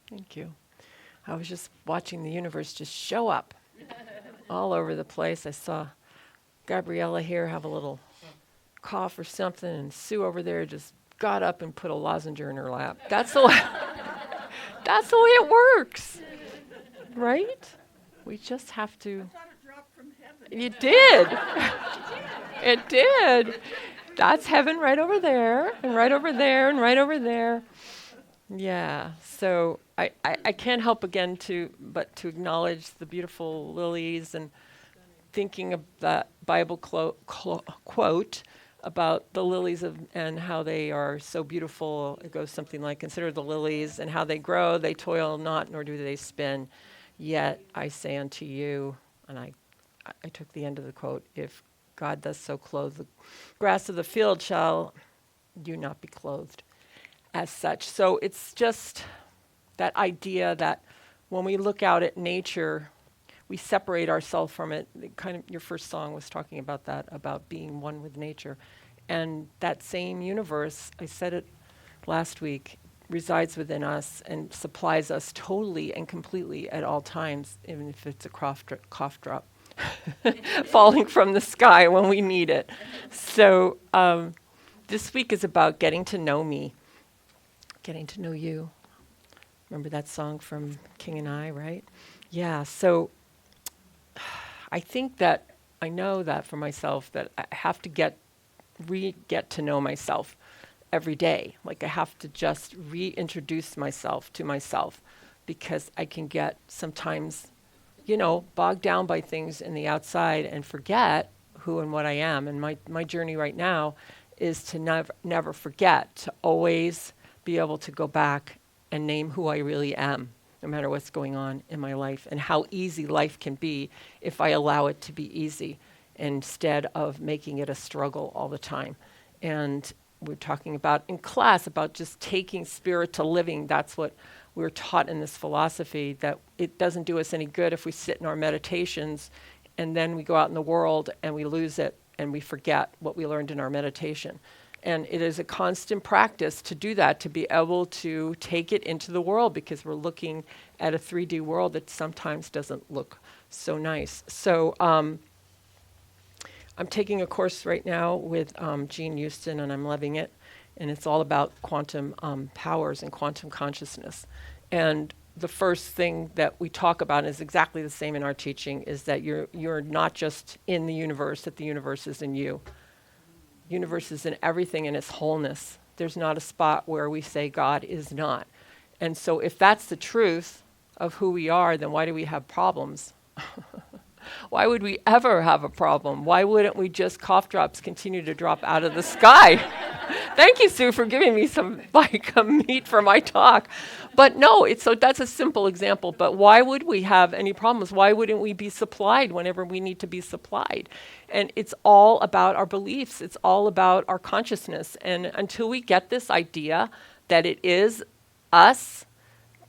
Thank you. I was just watching the universe just show up all over the place. I saw Gabriella here have a little cough or something, and Sue over there just got up and put a lozenge in her lap. That's the way, that's the way it works, right? We just have to. I thought it dropped from heaven. It did. It did. That's heaven right over there, and right over there, and right over there. Yeah. So I can't help again but to acknowledge the beautiful lilies and thinking of that Bible quote about the lilies and how they are so beautiful. It goes something like, "Consider the lilies and how they grow; they toil not, nor do they spin. Yet I say unto you," and I took the end of the quote, "If God does so clothe the grass of the field, shall you not be clothed as such?" So it's just that idea that when we look out at nature, we separate ourselves from it. Kind of your first song was talking about that, about being one with nature. And that same universe, I said it last week, resides within us and supplies us totally and completely at all times, even if it's a cough drop falling from the sky when we need it. So this week is about getting to know me, getting to know you. Remember that song from King and I, right? Yeah, so I think that I know that for myself that I have to get to know myself every day. Like I have to just reintroduce myself to myself because I can get sometimes, bogged down by things in the outside and forget who and what I am. And my journey right now is to never forget, to always be able to go back and name who I really am, no matter what's going on in my life, and how easy life can be if I allow it to be easy instead of making it a struggle all the time. And we're talking about in class about just taking spirit to living. That's what we're taught in this philosophy, that it doesn't do us any good if we sit in our meditations and then we go out in the world and we lose it and we forget what we learned in our meditation. And it is a constant practice to do that, to be able to take it into the world, because we're looking at a 3D world that sometimes doesn't look so nice. So I'm taking a course right now with Jean Houston, and I'm loving it. And it's all about quantum powers and quantum consciousness. And the first thing that we talk about is exactly the same in our teaching, is that you're not just in the universe, that the universe is in you. Universe is in everything in its wholeness. There's not a spot where we say God is not. And so if that's the truth of who we are, then why do we have problems? Why would we ever have a problem? Why wouldn't we just cough drops continue to drop out of the sky? Thank you, Sue, for giving me some meat for my talk. But no, so that's a simple example. But why would we have any problems? Why wouldn't we be supplied whenever we need to be supplied? And it's all about our beliefs. It's all about our consciousness. And until we get this idea that it is us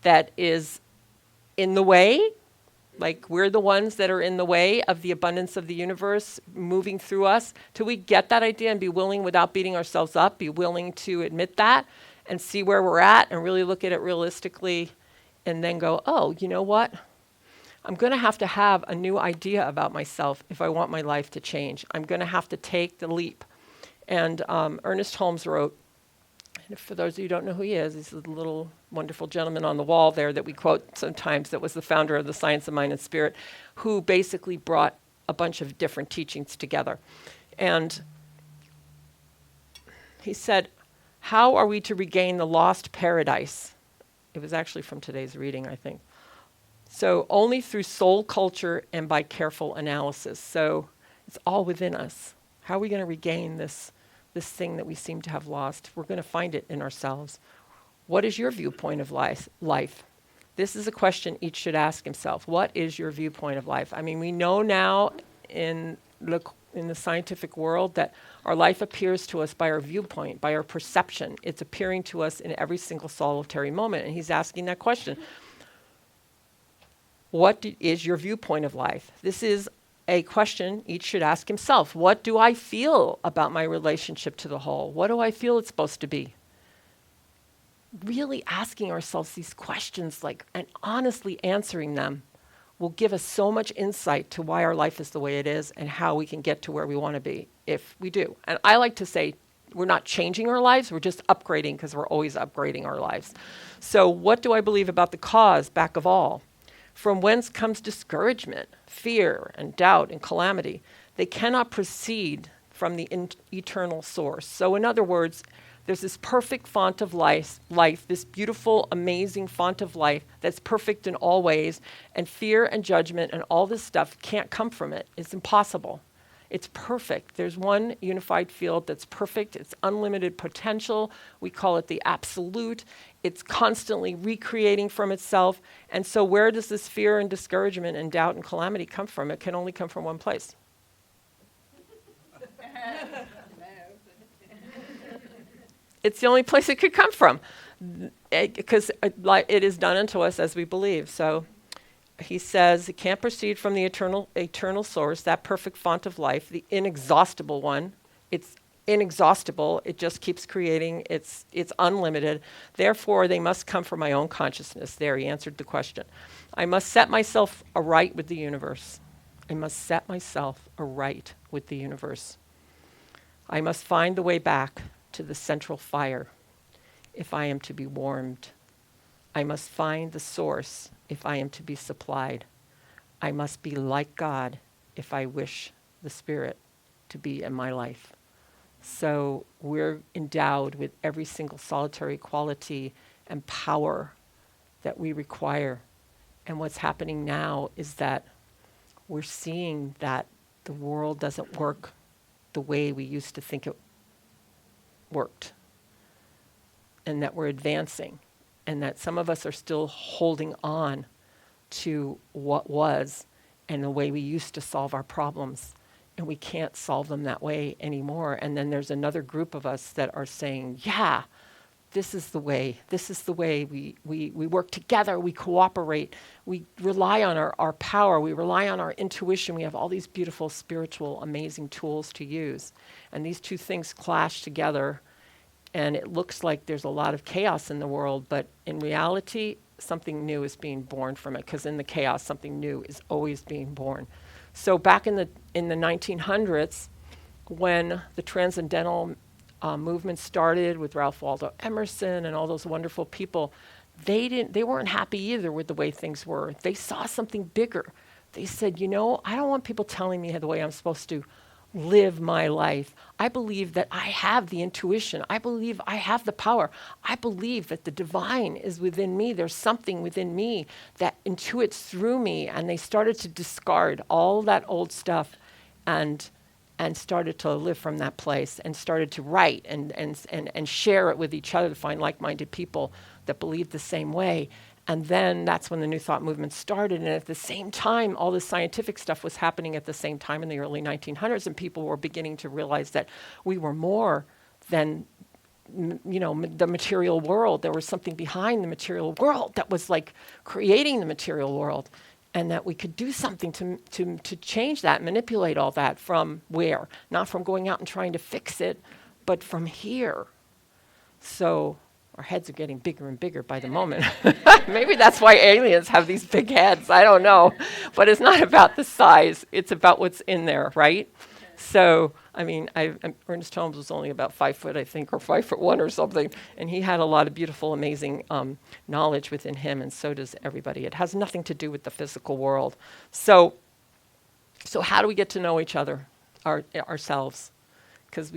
that is in the way, like we're the ones that are in the way of the abundance of the universe moving through us, till we get that idea and be willing, without beating ourselves up, be willing to admit that and see where we're at and really look at it realistically, and then go, oh, you know what? I'm going to have a new idea about myself if I want my life to change. I'm going to have to take the leap. And Ernest Holmes wrote, and for those of you who don't know who he is, he's a little wonderful gentleman on the wall there that we quote sometimes, that was the founder of the Science of Mind and Spirit, who basically brought a bunch of different teachings together. And he said, how are we to regain the lost paradise? It was actually from today's reading, I think. So only through soul culture and by careful analysis. So it's all within us. How are we going to regain this thing that we seem to have lost? We're going to find it in ourselves. What is your viewpoint of life? This is a question each should ask himself. What is your viewpoint of life? I mean, we know now in the scientific world that our life appears to us by our viewpoint, by our perception. It's appearing to us in every single solitary moment. And he's asking that question. What is your viewpoint of life? This is a question each should ask himself. What do I feel about my relationship to the whole? What do I feel it's supposed to be? really asking ourselves these questions and honestly answering them will give us so much insight to why our life is the way it is and how we can get to where we want to be if we do. And I like to say we're not changing our lives, we're just upgrading because we're always upgrading our lives. So what do I believe about the cause back of all? From whence comes discouragement, fear, and doubt and calamity? They cannot proceed from the eternal source. So in other words, there's this perfect font of life, this beautiful, amazing font of life that's perfect in all ways, and fear and judgment and all this stuff can't come from it. It's impossible. It's perfect. There's one unified field that's perfect. It's unlimited potential. We call it the absolute. It's constantly recreating from itself. And so where does this fear and discouragement and doubt and calamity come from? It can only come from one place. It's the only place it could come from, because it is done unto us as we believe. So he says it can't proceed from the eternal source, that perfect font of life, the inexhaustible one. It's inexhaustible. It just keeps creating. It's unlimited. Therefore, they must come from my own consciousness. There, he answered the question. I must set myself aright with the universe. I must set myself aright with the universe. I must find the way back to the central fire if I am to be warmed. I must find the source if I am to be supplied. I must be like God if I wish the Spirit to be in my life. So we're endowed with every single solitary quality and power that we require. And what's happening now is that we're seeing that the world doesn't work the way we used to think it worked, and that we're advancing, and that some of us are still holding on to what was and the way we used to solve our problems, and we can't solve them that way anymore. And then there's another group of us that are saying, yeah, this is the way we work together, we cooperate, we rely on our power, we rely on our intuition, we have all these beautiful spiritual amazing tools to use. And these two things clash together, and it looks like there's a lot of chaos in the world, but in reality, something new is being born from it, because in the chaos, something new is always being born. So back in the 1900s, when the Transcendental movement started with Ralph Waldo Emerson and all those wonderful people, they weren't happy either with the way things were. They saw something bigger. They said, I don't want people telling me the way I'm supposed to live my life. I believe that I have the intuition. I believe I have the power. I believe that the divine is within me. There's something within me that intuits through me. And they started to discard all that old stuff and started to live from that place, and started to write and share it with each other, to find like-minded people that believed the same way. And then that's when the New Thought movement started. And at the same time, all this scientific stuff was happening at the same time in the early 1900s, and people were beginning to realize that we were more than the material world. There was something behind the material world that was like creating the material world, and that we could do something to change that, manipulate all that from where? Not from going out and trying to fix it, but from here. So our heads are getting bigger and bigger by the moment. Maybe that's why aliens have these big heads. I don't know. But it's not about the size. It's about what's in there, right? So, Ernest Holmes was only about 5 foot, I think, or 5'1" or something. And he had a lot of beautiful, amazing knowledge within him, and so does everybody. It has nothing to do with the physical world. So how do we get to know each other, ourselves? Because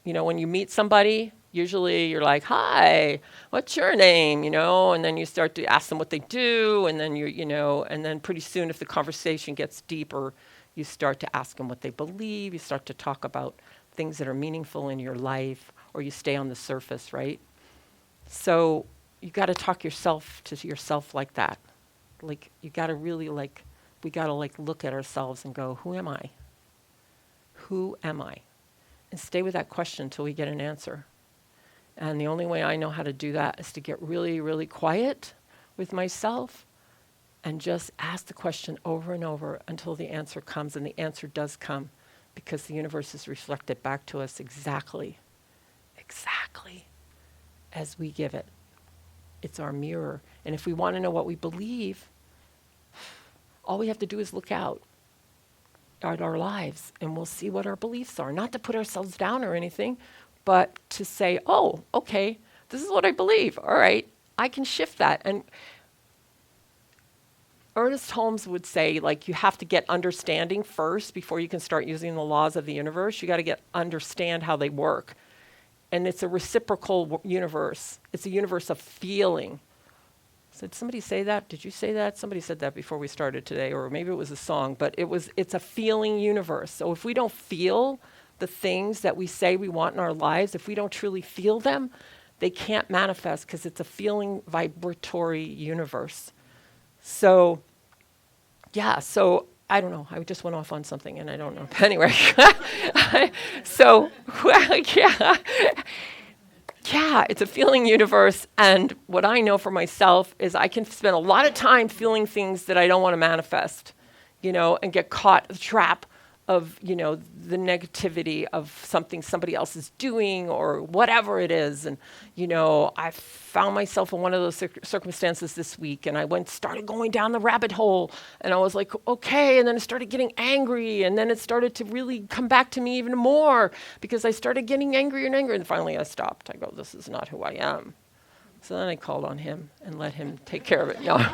when you meet somebody, usually you're like, hi, what's your name? And then you start to ask them what they do, and then and then pretty soon, if the conversation gets deeper, you start to ask them what they believe. You start to talk about things that are meaningful in your life, or you stay on the surface, right? So you got to talk to yourself like that. Like, you got to really we got to look at ourselves and go, who am I? Who am I? And stay with that question until we get an answer. And the only way I know how to do that is to get really, really quiet with myself and just ask the question over and over until the answer comes. And the answer does come, because the universe is reflected back to us exactly as we give it. It's our mirror. And if we want to know what we believe, all we have to do is look out at our lives and we'll see what our beliefs are. Not to put ourselves down or anything, but to say, oh, okay, this is what I believe. All right, I can shift that. And Ernest Holmes would say, like, you have to get understanding first before you can start using the laws of the universe. You got to understand how they work. And it's a reciprocal universe. It's a universe of feeling. Did somebody say that? Did you say that? Somebody said that before we started today, or maybe it was a song, but it's a feeling universe. So if we don't feel the things that we say we want in our lives, if we don't truly feel them, they can't manifest because it's a feeling vibratory universe. So, yeah, so I don't know. I just went off on something and I don't know. Anyway, so, well, yeah, it's a feeling universe. And what I know for myself is I can spend a lot of time feeling things that I don't want to manifest, and get caught in the trap of, the negativity of something somebody else is doing or whatever it is. And, I found myself in one of those circumstances this week and I started going down the rabbit hole and I was like, okay. And then I started getting angry and then it started to really come back to me even more because I started getting angrier and angrier. And finally I stopped. I go, this is not who I am. So then I called on him and let him take care of it. No,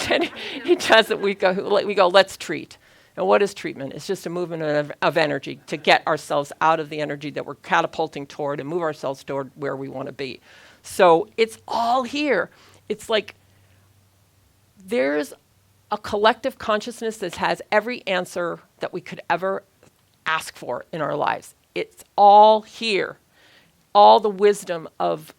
then he does it. We go, let's treat. And what is treatment? It's just a movement of energy to get ourselves out of the energy that we're catapulting toward and move ourselves toward where we want to be. So it's all here. It's like there's a collective consciousness that has every answer that we could ever ask for in our lives. It's all here. All the wisdom of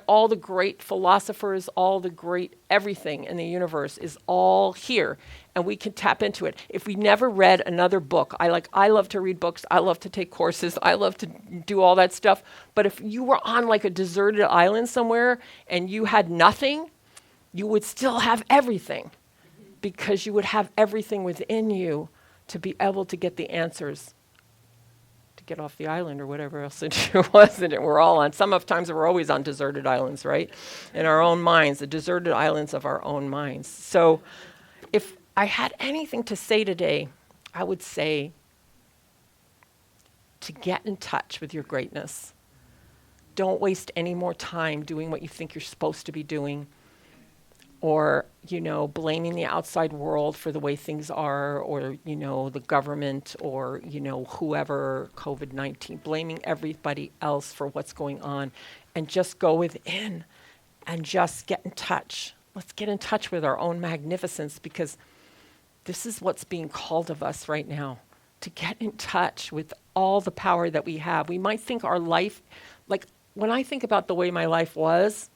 all the great philosophers, all the great everything in the universe is all here, and we can tap into it. If we never read another book, I love to read books, I love to take courses, I love to do all that stuff, but if you were on like a deserted island somewhere and you had nothing, you would still have everything because you would have everything within you to be able to get the answers get off the island or whatever else it was that we're all on. Sometimes we're always on deserted islands, right? In our own minds, the deserted islands of our own minds. So if I had anything to say today, I would say to get in touch with your greatness. Don't waste any more time doing what you think you're supposed to be doing or, blaming the outside world for the way things are, or, the government, or, whoever, COVID-19, blaming everybody else for what's going on, and just go within and just get in touch. Let's get in touch with our own magnificence, because this is what's being called of us right now, to get in touch with all the power that we have. We might think our life, like when I think about the way my life was,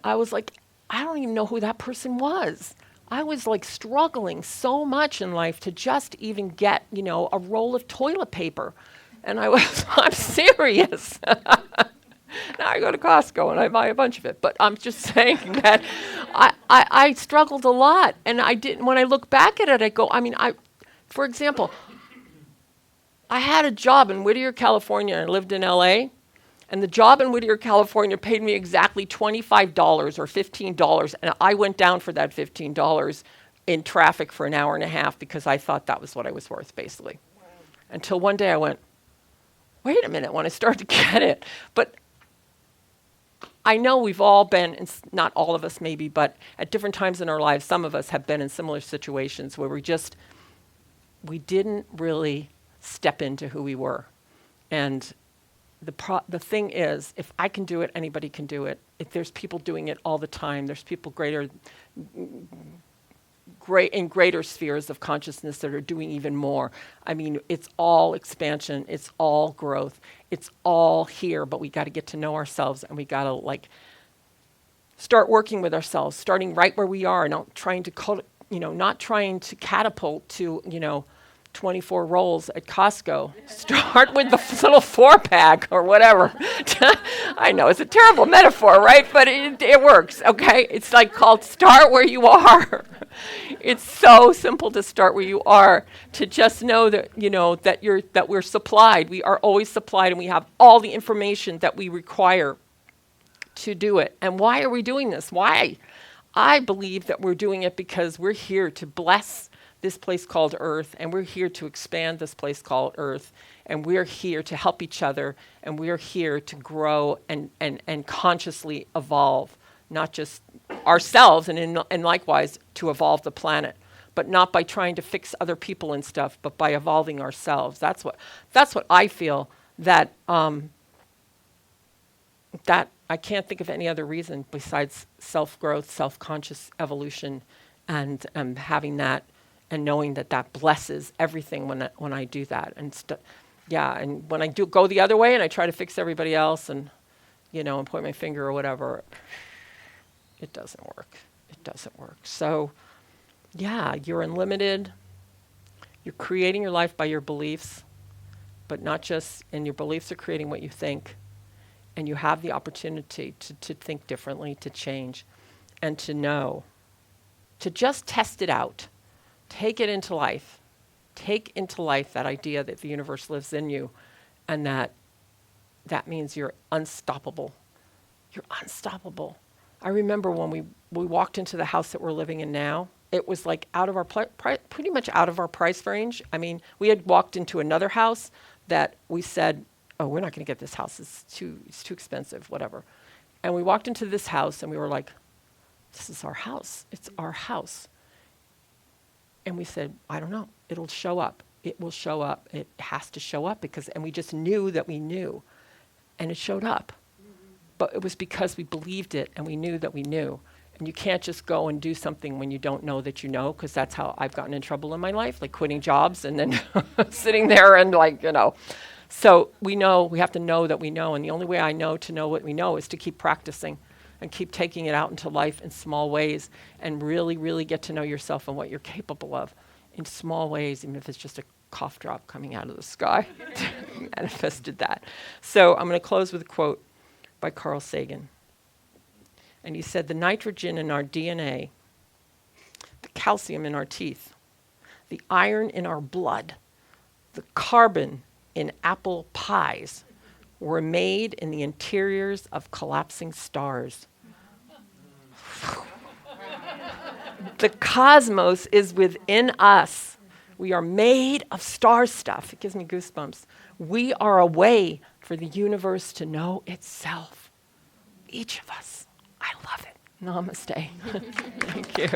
I was like, I don't even know who that person was. I was like struggling so much in life to just even get, a roll of toilet paper. And I'm serious. Now I go to Costco and I buy a bunch of it. But I'm just saying that I struggled a lot. And when I look back at it, I go, for example, I had a job in Whittier, California, and I lived in LA. And the job in Whittier, California paid me exactly $25 or $15. And I went down for that $15 in traffic for an hour and a half because I thought that was what I was worth, basically. Wow. Until one day I went, wait a minute, when I started to get it. But I know we've all been, not all of us maybe, but at different times in our lives, some of us have been in similar situations where we didn't really step into who we were. And the thing is, if I can do it, anybody can do it. If there's people doing it all the time, there's people in greater spheres of consciousness that are doing even more. It's all expansion, it's all growth, it's all here, but we got to get to know ourselves, and we got to start working with ourselves, starting right where we are, not trying to catapult to, 24 rolls at Costco. Start with the little 4-pack or whatever. I know it's a terrible metaphor, right? But it works, okay? It's called start where you are. It's so simple to start where you are, to just know that, that we're supplied. We are always supplied, and we have all the information that we require to do it. And why are we doing this? Why? I believe that we're doing it because we're here to bless this place called Earth, and we're here to expand this place called Earth, and we're here to help each other, and we're here to grow and consciously evolve, not just ourselves, and likewise to evolve the planet, but not by trying to fix other people and stuff, but by evolving ourselves. That's what I feel, that that I can't think of any other reason besides self-growth, self-conscious evolution, and having that, and knowing that that blesses everything when I do that. And and when I do go the other way and I try to fix everybody else and, and point my finger or whatever, it doesn't work. It doesn't work. So, yeah, you're unlimited. You're creating your life by your beliefs, but not just, and your beliefs are creating what you think. And you have the opportunity to think differently, to change, and to know, to just test it out. Take it into life. Take into life that idea that the universe lives in you, and that means you're unstoppable. You're unstoppable. I remember when we walked into the house that we're living in now, it was like out of our pretty much out of our price range. I mean, we had walked into another house that we said, oh, we're not going to get this house. It's too expensive, whatever. And we walked into this house and we were like, this is our house. It's our house. And we said, I don't know. It'll show up. It will show up. It has to show up and we just knew that we knew. And it showed up. But it was because we believed it and we knew that we knew. And you can't just go and do something when you don't know that you know, because that's how I've gotten in trouble in my life, like quitting jobs and then sitting there and So we know, we have to know that we know. And the only way I know to know what we know is to keep practicing and keep taking it out into life in small ways and really, really get to know yourself and what you're capable of in small ways, even if it's just a cough drop coming out of the sky. Manifested that. So I'm going to close with a quote by Carl Sagan. And he said, the nitrogen in our DNA, the calcium in our teeth, the iron in our blood, the carbon in apple pies were made in the interiors of collapsing stars. The cosmos is within us. We are made of star stuff. It gives me goosebumps. We are a way for the universe to know itself. Each of us. I love it. Namaste. Thank you.